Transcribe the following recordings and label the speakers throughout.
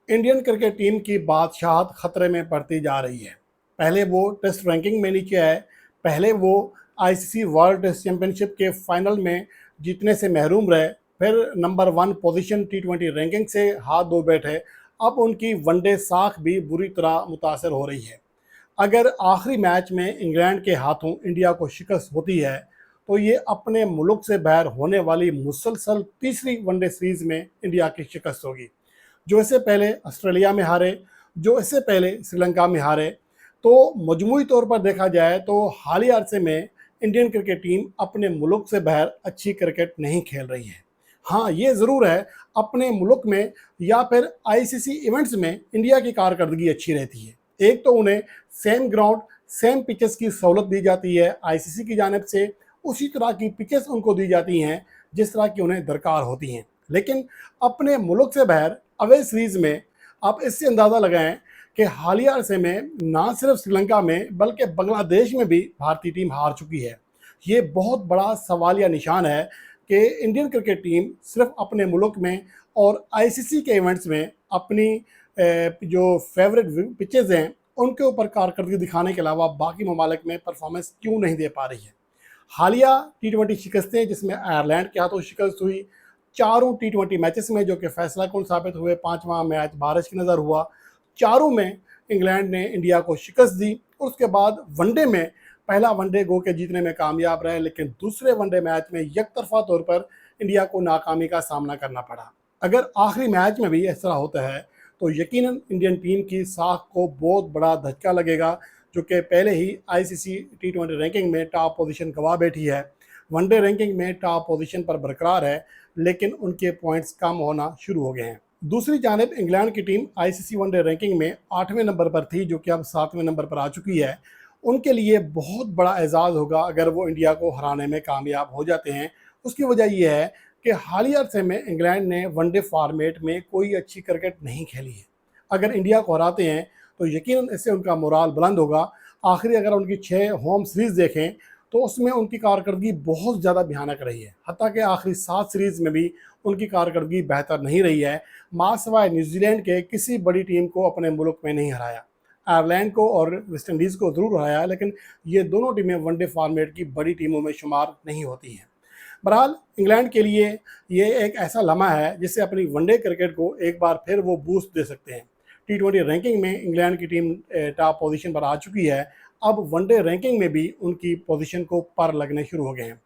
Speaker 1: Indian cricket team की बादशाहत खतरे में पड़ती जा रही है। पहले वो टेस्ट रैंकिंग में नीचे आए, पहले वो आईसीसी वर्ल्ड टेस्ट चैंपियनशिप के फाइनल में जीतने से महरूम रहे, फिर नंबर 1 पोजीशन टी20 रैंकिंग से हाथ धो बैठे। अब उनकी वनडे साख भी बुरी तरह मुतासर हो रही है। अगर आखिरी मैच में इंग्लैंड के हाथों इंडिया को शिकस्त होती है तो ये अपने मुल्क से बाहर होने वाली मुसलसल तीसरी वनडे सीरीज में इंडिया की शिकस्त होगी। जो इससे पहले ऑस्ट्रेलिया में हारे, जो इससे पहले श्रीलंका में हारे। तो मजमूई तौर पर देखा जाए तो हालिया अरसे में इंडियन क्रिकेट टीम अपने मुल्क से बाहर अच्छी क्रिकेट नहीं खेल रही है। हाँ, ये ज़रूर है, अपने मुल्क में या फिर आईसीसी इवेंट्स में इंडिया की कारकर्दगी अच्छी रहती है। एक तो उन्हें सेम ग्राउंड, सेम पिचेस की सहूलत दी जाती है आईसीसी की जानिब से, उसी तरह की पिचेस उनको दी जाती हैं जिस तरह की उन्हें दरकार होती हैं। लेकिन अपने मुल्क से बाहर अवे सीरीज में आप इससे अंदाज़ा लगाएं कि हालिया अरसे में ना सिर्फ श्रीलंका में बल्कि बांग्लादेश में भी भारतीय टीम हार चुकी है। ये बहुत बड़ा सवालिया निशान है कि इंडियन क्रिकेट टीम सिर्फ अपने मुल्क में और आईसीसी के इवेंट्स में अपनी जो फेवरेट पिचेज़ हैं उनके ऊपर कारकर्दगी दिखाने के अलावा बाकी ममालिक में परफॉर्मेंस क्यों नहीं दे पा रही है। हालिया टी20 शिकस्तें जिसमें आयरलैंड के हाथों शिकस्त हुई, चारों टी20 मैचेस में जो कि फैसला कुन साबित हुए, पांचवा मैच बारिश की नज़र हुआ, चारों में इंग्लैंड ने इंडिया को शिकस्त दी। और उसके बाद वनडे में पहला वनडे गो के जीतने में कामयाब रहे, लेकिन दूसरे वनडे मैच में यकतरफा तौर पर इंडिया को नाकामी का सामना करना पड़ा। अगर आखिरी मैच में भी इस तरह होता है तो यकीनन इंडियन टीम की साख को बहुत बड़ा धक्का लगेगा, जो कि पहले ही आईसीसी टी20 रैंकिंग में टॉप पोजीशन गंवा बैठी है। वनडे रैंकिंग में टॉप पोजीशन पर बरकरार है, लेकिन उनके पॉइंट्स कम होना शुरू हो गए हैं। दूसरी जानिब इंग्लैंड की टीम आईसीसी वनडे रैंकिंग में 8वें नंबर पर थी, जो कि अब 7वें नंबर पर आ चुकी है। उनके लिए बहुत बड़ा एजाज़ होगा अगर वो इंडिया को हराने में कामयाब हो जाते हैं। उसकी वजह यह है कि हालिया अरसे में इंग्लैंड ने वनडे फॉर्मेट में कोई अच्छी क्रिकेट नहीं खेली है। अगर इंडिया को हराते हैं तो यकीनन इससे उनका मोराल बुलंद होगा। आखिरी अगर उनकी 6 होम सीरीज़ देखें तो उसमें उनकी कारकर्दगी बहुत ज़्यादा भयानक रही है। हत्ता कि आखिरी 7 सीरीज़ में भी उनकी कारकर्दगी बेहतर नहीं रही है। मासिवाय न्यूजीलैंड के किसी बड़ी टीम को अपने मुल्क में नहीं हराया। आयरलैंड को और वेस्ट इंडीज़ को ज़रूर हराया, लेकिन ये दोनों टीमें वनडे फॉर्मेट की बड़ी टीमों में शुमार नहीं होती हैं। बहरहाल इंग्लैंड के लिए ये एक ऐसा लम्हा है जिससे अपनी वनडे क्रिकेट को एक बार फिर वो बूस्ट दे सकते हैं। टी20 रैंकिंग में इंग्लैंड की टीम टॉप पोजीशन पर आ चुकी है। अब वनडे रैंकिंग में भी उनकी पोजीशन को पर लगने शुरू हो गए हैं।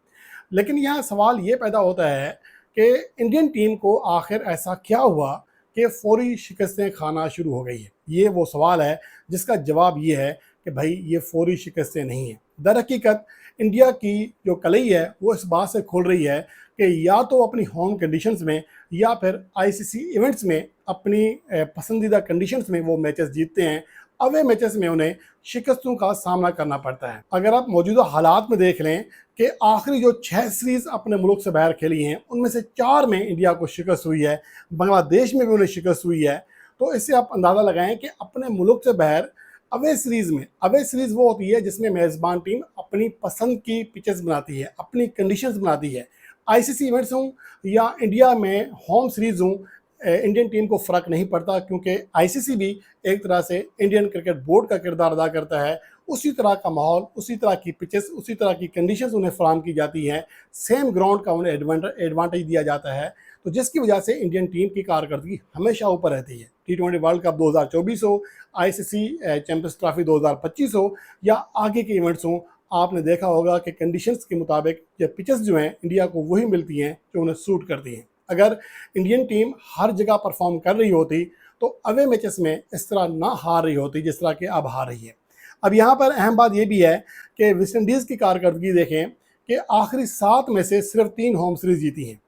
Speaker 1: लेकिन यहाँ सवाल ये पैदा होता है कि इंडियन टीम को आखिर ऐसा क्या हुआ कि फौरी शिकस्तें खाना शुरू हो गई है। ये वो सवाल है जिसका जवाब ये है कि भाई ये फौरी शिकस्तें नहीं हैं। दर हकीकत इंडिया की जो कलई है वो इस बात से खुल रही है कि या तो अपनी होम कंडीशंस में या फिर आईसीसी इवेंट्स में अपनी पसंदीदा कंडीशंस में वो मैचेस जीतते हैं। अवे मैचेस में उन्हें शिकस्तों का सामना करना पड़ता है। अगर आप मौजूदा हालात में देख लें कि आखिरी जो 6 सीरीज अपने मुल्क से बाहर खेली हैं उनमें से 4 में इंडिया को शिकस्त हुई है, बांग्लादेश में भी उन्हें शिकस्त हुई है। तो इससे आप अंदाज़ा लगाएं कि अपने मुल्क से बाहर अवे सीरीज़ वो होती है जिसमें मेज़बान टीम अपनी पसंद की पिचेस बनाती है, अपनी कंडीशंस बनाती है। आईसीसी इवेंट्स हों या इंडिया में होम सीरीज़ हों, इंडियन टीम को फ़र्क नहीं पड़ता, क्योंकि आईसीसी भी एक तरह से इंडियन क्रिकेट बोर्ड का किरदार अदा करता है। उसी तरह का माहौल, उसी तरह की पिचेस, उसी तरह की कंडीशंस उन्हें फराहम की जाती हैं, सेम ग्राउंड का उन्हें एडवांटेज दिया जाता है। तो जिसकी वजह से इंडियन टीम की कारकर्दगी हमेशा ऊपर रहती है। टी20 वर्ल्ड कप 2024 हो, आईसीसी चैंपियंस ट्रॉफी 2025 हो या आगे के इवेंट्स हों, आपने देखा होगा कि कंडीशंस के मुताबिक ये पिचेस जो हैं इंडिया को वही मिलती हैं जो उन्हें सूट करती हैं। अगर इंडियन टीम हर जगह परफॉर्म कर रही होती तो अवे मैचेस में इस तरह ना हार रही होती जिस तरह के अब हार रही है। अब यहाँ पर अहम बात यह भी है कि वेस्ट इंडीज़ की कारकर्दगी देखें कि आखिरी 7 में से सिर्फ 3 होम सीरीज जीती हैं।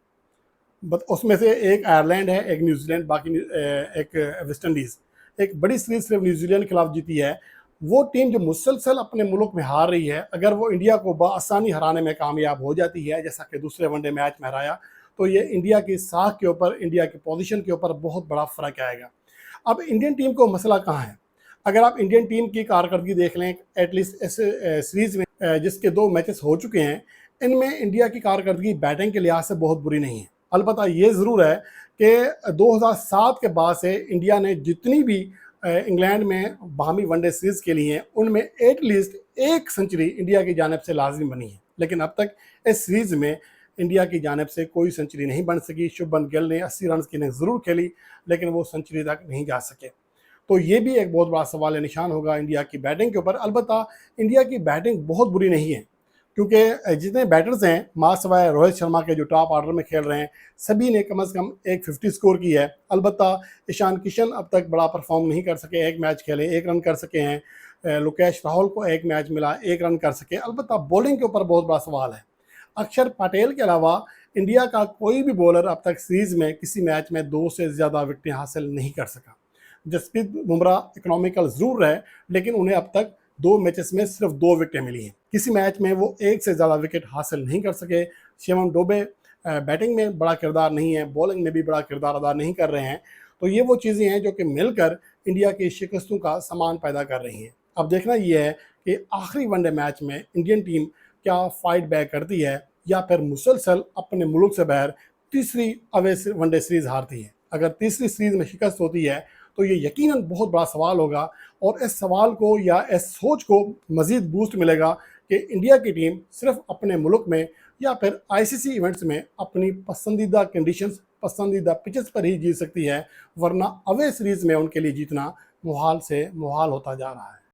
Speaker 1: उसमें से एक आयरलैंड है, एक न्यूजीलैंड, बाकी एक वेस्ट इंडीज़। एक बड़ी सीरीज सिर्फ न्यूजीलैंड के खिलाफ जीती है। वो टीम जो मुसलसल अपने मुल्क में हार रही है, अगर वो इंडिया को बआसानी हराने में कामयाब हो जाती है, जैसा कि दूसरे वनडे मैच में हराया, तो ये इंडिया की साख के ऊपर, इंडिया की पोजीशन के ऊपर बहुत बड़ा फ़र्क आएगा। अब इंडियन टीम को मसला कहाँ है? अगर आप इंडियन टीम की कारकर्दगी देख लें, एटलीस्ट इस सीरीज़ में जिसके 2 मैचेस हो चुके हैं, इनमें इंडिया की कारकर्दगी बैटिंग के लिहाज से बहुत बुरी नहीं है। अलबत्ता ये ज़रूर है کہ 2007 کے بعد سے انڈیا نے جتنی بھی انگلینڈ میں باہمی ون ڈے سیریز کے لیے ہیں ان میں ایٹ لیسٹ ایک سنچری انڈیا کی جانب سے لازمی بنی ہے، لیکن اب تک اس سیریز میں انڈیا کی جانب سے کوئی سنچری نہیں بن سکی۔ شبھمن گل نے 80 رنز کی اننگز ضرور کھیلی لیکن وہ سنچری تک نہیں جا سکے، تو یہ بھی ایک بہت بڑا سوال نشان ہوگا انڈیا کی بیٹنگ کے اوپر۔ البتہ انڈیا کی بیٹنگ بہت بری نہیں ہے کیونکہ جتنے بیٹرز ہیں ماں سوائے روہت شرما کے جو ٹاپ آرڈر میں کھیل رہے ہیں سبھی نے کم از کم ایک 50 سکور کی ہے۔ البتہ ایشان کشن اب تک بڑا پرفارم نہیں کر سکے، ایک میچ کھیلے 1 رن کر سکے ہیں، لوکیش راہل کو ایک میچ ملا 1 رن کر سکے۔ البتہ بولنگ کے اوپر بہت بڑا سوال ہے، اکشر پٹیل کے علاوہ انڈیا کا کوئی بھی بولر اب تک سیریز میں کسی میچ میں 2 سے زیادہ وکٹیں حاصل نہیں کر سکا۔ جسپریت بمراہ اکنامیکل ضرور رہے لیکن انہیں اب تک 2 میچز میں صرف 2 وکٹیں ملی ہیں، کسی میچ میں وہ 1 سے زیادہ وکٹ حاصل نہیں کر سکے۔ شیوم ڈوبے بیٹنگ میں بڑا کردار نہیں ہے، بولنگ میں بھی بڑا کردار ادا نہیں کر رہے ہیں، تو یہ وہ چیزیں ہیں جو کہ مل کر انڈیا کی شکستوں کا سامان پیدا کر رہی ہیں۔ اب دیکھنا یہ ہے کہ آخری ون ڈے میچ میں انڈین ٹیم کیا فائٹ بیک کرتی ہے یا پھر مسلسل اپنے ملک سے باہر تیسری اوے ون ڈے سیریز ہارتی ہے۔ اگر تیسری سیریز میں شکست ہوتی ہے تو یہ یقیناً بہت بڑا سوال ہوگا، اور اس سوال کو یا اس سوچ کو مزید بوسٹ ملے گا کہ انڈیا کی ٹیم صرف اپنے ملک میں یا پھر آئی سی سی ایونٹس میں اپنی پسندیدہ کنڈیشنز، پسندیدہ پچز پر ہی جیت سکتی ہے، ورنہ اوے سیریز میں ان کے لیے جیتنا محال سے محال ہوتا جا رہا ہے۔